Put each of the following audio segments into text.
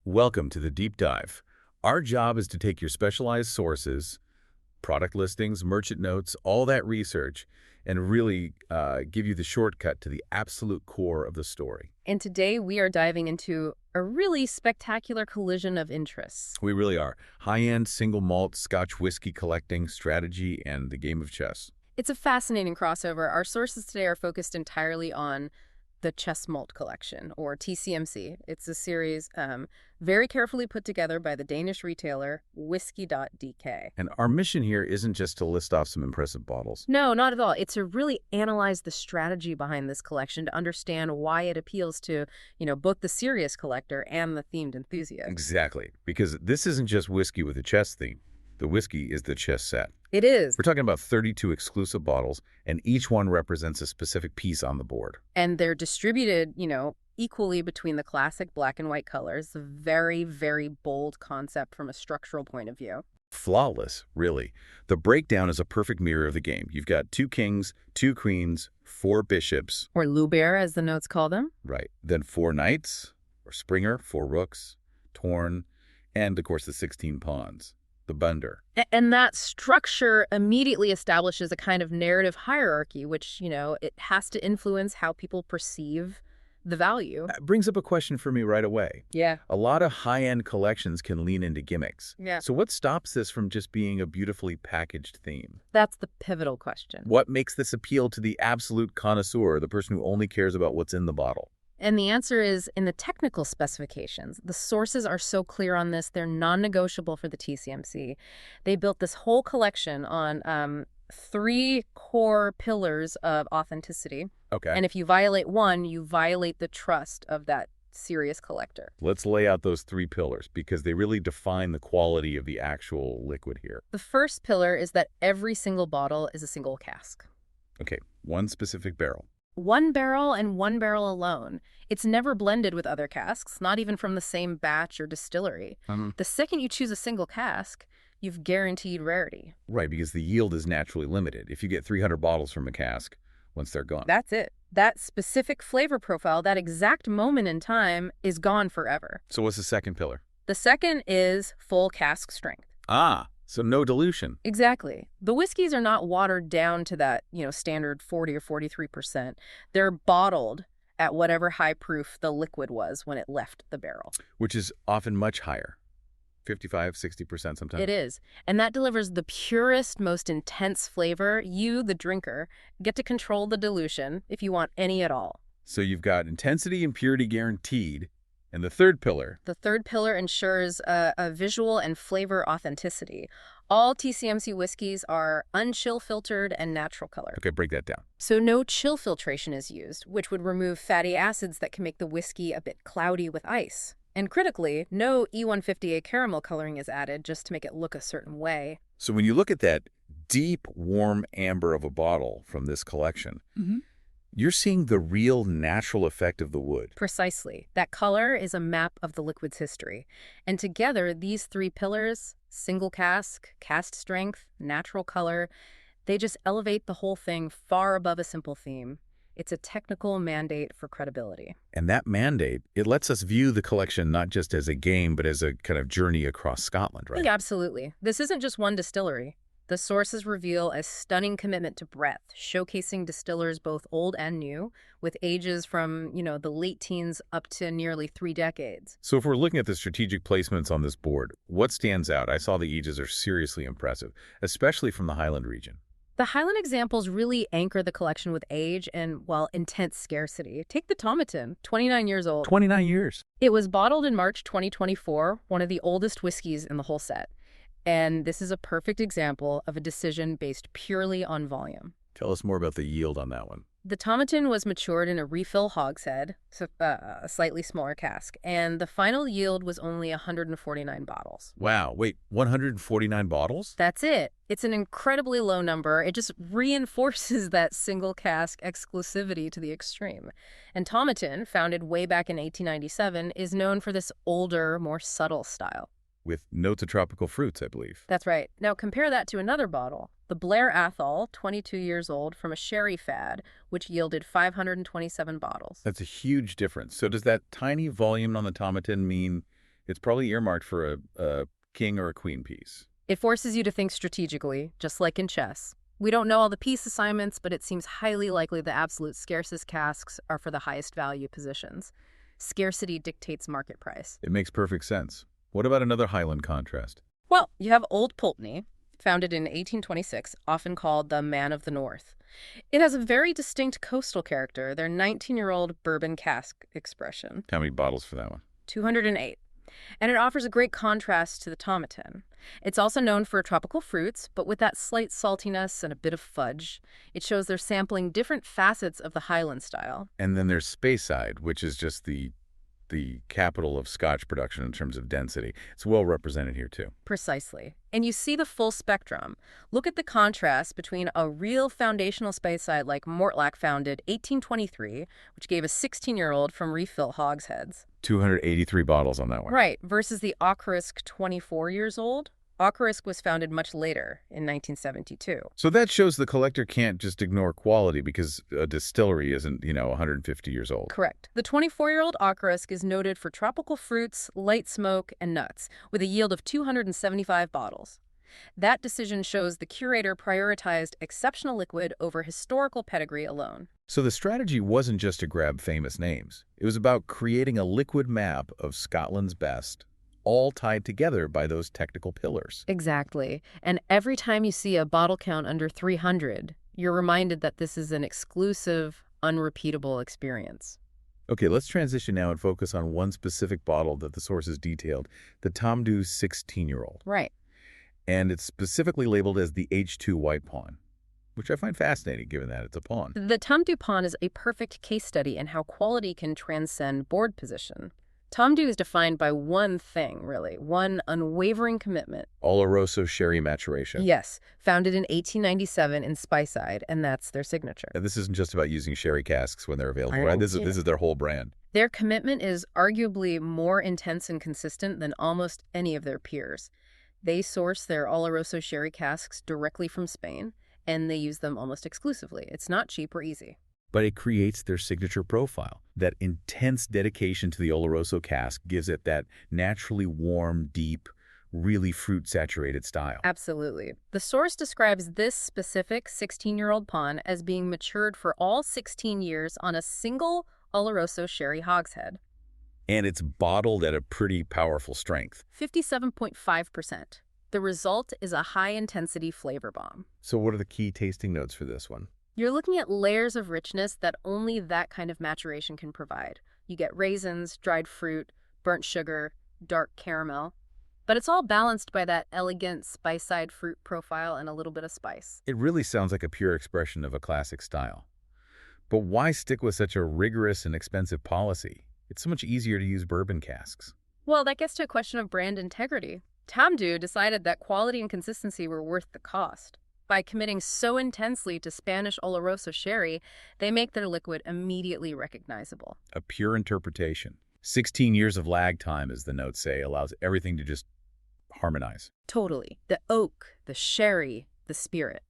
Welcome to the Deep Dive. Our job is to take your specialized sources, product listings, merchant notes, all that research, and really give you the shortcut to the absolute core of the story. And today we are diving into a really spectacular collision of interests. We really are. High-end single malt Scotch whiskey collecting, strategy, and the game of chess. It's a fascinating crossover. Our sources today are focused entirely on the Chess Malt Collection, or TCMC. It's a series very carefully put together by the Danish retailer Whisky.dk. And our mission here isn't just to list off some impressive bottles. No, not at all. It's to really analyze the strategy behind this collection to understand why it appeals to, both the serious collector and the themed enthusiast. Exactly. Because this isn't just whiskey with a chess theme. The whiskey is the chess set. It is. We're talking about 32 exclusive bottles, and each one represents a specific piece on the board. And they're distributed, equally between the classic black and white colors. A very, very bold concept from a structural point of view. Flawless, really. The breakdown is a perfect mirror of the game. You've got 2 kings, 2 queens, 4 bishops. Or Loubaire, as the notes call them. Right. Then 4 knights, or Springer, 4 rooks, Torn, and, of course, the 16 pawns. The bunder. And that structure immediately establishes a kind of narrative hierarchy, which, it has to influence how people perceive the value. That brings up a question for me right away. Yeah. A lot of high-end collections can lean into gimmicks. Yeah. So what stops this from just being a beautifully packaged theme? That's the pivotal question. What makes this appeal to the absolute connoisseur, the person who only cares about what's in the bottle? And the answer is in the technical specifications. The sources are so clear on this. They're non-negotiable for the TCMC. They built this whole collection on 3 core pillars of authenticity. Okay. And if you violate one, you violate the trust of that serious collector. Let's lay out those 3 pillars because they really define the quality of the actual liquid here. The first pillar is that every single bottle is a single cask. Okay, one specific barrel. 1 barrel and 1 barrel alone. It's never blended with other casks, not even from the same batch or distillery. The second you choose a single cask, you've guaranteed rarity. Right, because the yield is naturally limited. If you get 300 bottles from a cask, once they're gone. That's it. That specific flavor profile, that exact moment in time, is gone forever. So what's the second pillar? The second is full cask strength. So no dilution. Exactly. The whiskeys are not watered down to that, standard 40 or 43%. They're bottled at whatever high proof the liquid was when it left the barrel. Which is often much higher. 55, 60% sometimes. It is. And that delivers the purest, most intense flavor. You, the drinker, get to control the dilution if you want any at all. So you've got intensity and purity guaranteed. And the third pillar? The third pillar ensures a visual and flavor authenticity. All TCMC whiskeys are unchill filtered and natural color. Okay, break that down. So no chill filtration is used, which would remove fatty acids that can make the whiskey a bit cloudy with ice. And critically, no E150A caramel coloring is added just to make it look a certain way. So when you look at that deep, warm amber of a bottle from this collection, you're seeing the real natural effect of the wood. Precisely. That color is a map of the liquid's history. And together, these 3 pillars, single cask, cask strength, natural color, they just elevate the whole thing far above a simple theme. It's a technical mandate for credibility. And that mandate, it lets us view the collection not just as a game, but as a kind of journey across Scotland, right? Yeah, absolutely. This isn't just one distillery. The sources reveal a stunning commitment to breadth, showcasing distillers both old and new, with ages from, the late teens up to nearly 3 decades. So if we're looking at the strategic placements on this board, what stands out? I saw the ages are seriously impressive, especially from the Highland region. The Highland examples really anchor the collection with age and, intense scarcity. Take the Tamdhu, 29 years old. 29 years. It was bottled in March 2024, one of the oldest whiskeys in the whole set. And this is a perfect example of a decision based purely on volume. Tell us more about the yield on that one. The Tamdhu was matured in a refill hogshead, so a slightly smaller cask, and the final yield was only 149 bottles. Wow, wait, 149 bottles? That's it. It's an incredibly low number. It just reinforces that single cask exclusivity to the extreme. And Tamdhu, founded way back in 1897, is known for this older, more subtle style. With notes of tropical fruits, I believe. That's right. Now compare that to another bottle, the Blair Athol, 22 years old, from a sherry fad, which yielded 527 bottles. That's a huge difference. So does that tiny volume on the Tamdhu mean It's probably earmarked for a king or a queen piece. It forces you to think strategically, just like in chess. We don't know all the piece assignments, but it seems highly likely the absolute scarcest casks are for the highest value positions. Scarcity dictates market price. It makes perfect sense. What about another Highland contrast? Well, you have Old Pulteney, founded in 1826, often called the Man of the North. It has a very distinct coastal character, their 19-year-old bourbon cask expression. How many bottles for that one? 208. And it offers a great contrast to the Tomatin. It's also known for tropical fruits, but with that slight saltiness and a bit of fudge. It shows they're sampling different facets of the Highland style. And then there's Speyside, which is just the capital of Scotch production in terms of density. It's well represented here, too. Precisely. And you see the full spectrum. Look at the contrast between a real foundational Speyside like Mortlach founded 1823, which gave a 16-year-old from refill hogsheads. 283 bottles on that one. Right, versus the Auchrisk 24 years old. Auchrisk was founded much later, in 1972. So that shows the collector can't just ignore quality because a distillery isn't, 150 years old. Correct. The 24-year-old Auchrisk is noted for tropical fruits, light smoke, and nuts, with a yield of 275 bottles. That decision shows the curator prioritized exceptional liquid over historical pedigree alone. So the strategy wasn't just to grab famous names. It was about creating a liquid map of Scotland's best, all tied together by those technical pillars. Exactly. And every time you see a bottle count under 300, you're reminded that this is an exclusive, unrepeatable experience. Okay, let's transition now and focus on one specific bottle that the sources detailed, the Tamdhu 16-year-old. Right. And it's specifically labeled as the H2 White Pawn, which I find fascinating given that it's a pawn. The Tamdhu pawn is a perfect case study in how quality can transcend board position. Tamdhu is defined by one thing, really, one unwavering commitment. Oloroso sherry maturation. Yes, founded in 1897 in Speyside, and that's their signature. And this isn't just about using sherry casks when they're available, right? This is their whole brand. Their commitment is arguably more intense and consistent than almost any of their peers. They source their Oloroso sherry casks directly from Spain, and they use them almost exclusively. It's not cheap or easy. But it creates their signature profile. That intense dedication to the Oloroso cask gives it that naturally warm, deep, really fruit-saturated style. Absolutely. The source describes this specific 16-year-old pawn as being matured for all 16 years on a single Oloroso sherry hogshead. And it's bottled at a pretty powerful strength. 57.5%. The result is a high-intensity flavor bomb. So what are the key tasting notes for this one? You're looking at layers of richness that only that kind of maturation can provide. You get raisins, dried fruit, burnt sugar, dark caramel. But it's all balanced by that elegant Speyside fruit profile and a little bit of spice. It really sounds like a pure expression of a classic style. But why stick with such a rigorous and expensive policy? It's so much easier to use bourbon casks. Well, that gets to a question of brand integrity. Tamdhu decided that quality and consistency were worth the cost. By committing so intensely to Spanish Oloroso sherry, they make their liquid immediately recognizable. A pure interpretation. 16 years of lag time, as the notes say, allows everything to just harmonize. Totally. The oak, the sherry, the spirit.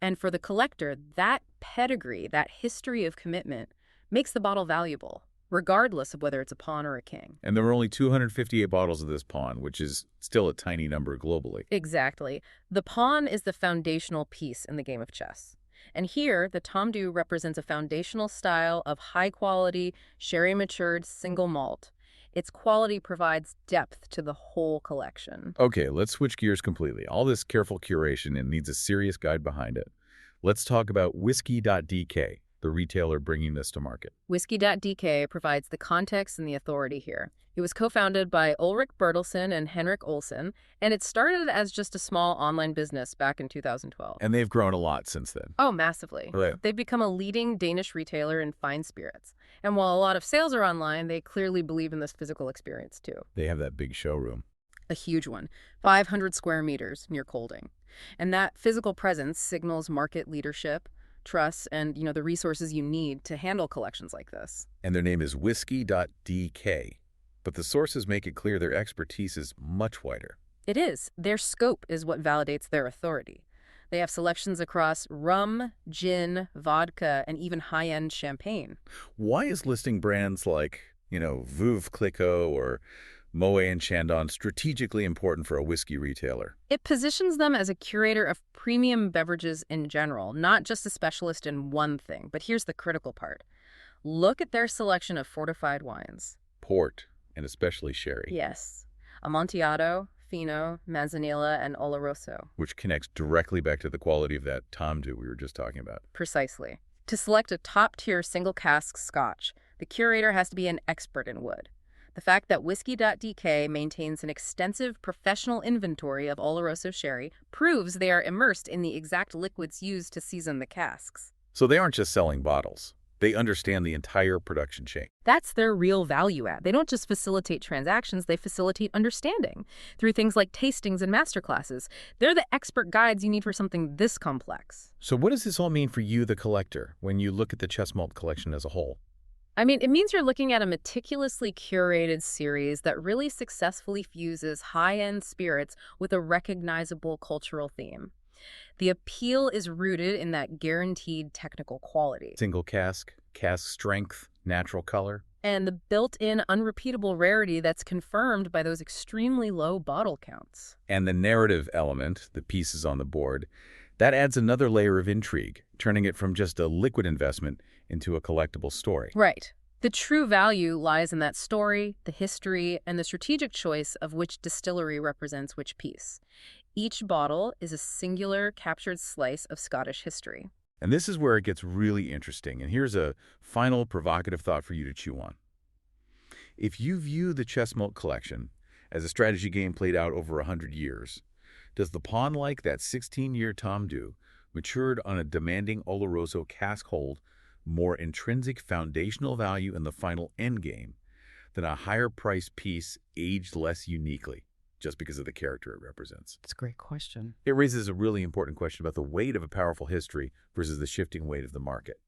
And for the collector, that pedigree, that history of commitment, makes the bottle valuable, regardless of whether it's a pawn or a king. And there were only 258 bottles of this pawn, which is still a tiny number globally. Exactly. The pawn is the foundational piece in the game of chess. And here, the Tamdhu represents a foundational style of high-quality, sherry-matured single malt. Its quality provides depth to the whole collection. Okay, let's switch gears completely. All this careful curation and needs a serious guide behind it. Let's talk about Whisky.dk, the retailer bringing this to market. Whisky.dk provides the context and the authority here. It was co-founded by Ulrik Bertelsen and Henrik Olsen, and it started as just a small online business back in 2012. And they've grown a lot since then. Oh, massively. Really? They've become a leading Danish retailer in fine spirits. And while a lot of sales are online, they clearly believe in this physical experience too. They have that big showroom. A huge one, 500 square meters near Kolding. And that physical presence signals market leadership, trust, and the resources you need to handle collections like this. And their name is Whisky.dk. But the sources make it clear their expertise is much wider. It is. Their scope is what validates their authority. They have selections across rum, gin, vodka, and even high-end champagne. Why is listing brands like, Veuve Clicquot or Moet and Chandon strategically important for a whiskey retailer. It positions them as a curator of premium beverages in general, not just a specialist in one thing. But here's the critical part. Look at their selection of fortified wines. Port, and especially sherry. Yes. Amontillado, Fino, Manzanilla, and Oloroso. Which connects directly back to the quality of that Tamdhu we were just talking about. Precisely. To select a top-tier single cask scotch, the curator has to be an expert in wood. The fact that Whisky.dk maintains an extensive professional inventory of Oloroso sherry proves they are immersed in the exact liquids used to season the casks. So they aren't just selling bottles. They understand the entire production chain. That's their real value add. They don't just facilitate transactions, they facilitate understanding through things like tastings and masterclasses. They're the expert guides you need for something this complex. So what does this all mean for you, the collector, when you look at the Chess Malt Collection as a whole? I mean, it means you're looking at a meticulously curated series that really successfully fuses high-end spirits with a recognizable cultural theme. The appeal is rooted in that guaranteed technical quality. Single cask, cask strength, natural color. And the built-in unrepeatable rarity that's confirmed by those extremely low bottle counts. And the narrative element, the pieces on the board, that adds another layer of intrigue, turning it from just a liquid investment into a collectible story. Right. The true value lies in that story, the history, and the strategic choice of which distillery represents which piece. Each bottle is a singular, captured slice of Scottish history. And this is where it gets really interesting. And here's a final provocative thought for you to chew on. If you view the Chess Malt Collection as a strategy game played out over 100 years, does the pawn like that 16-year Tamdhu, matured on a demanding Oloroso cask hold, more intrinsic foundational value in the final endgame than a higher-priced piece aged less uniquely, just because of the character it represents? It's a great question. It raises a really important question about the weight of a powerful history versus the shifting weight of the market.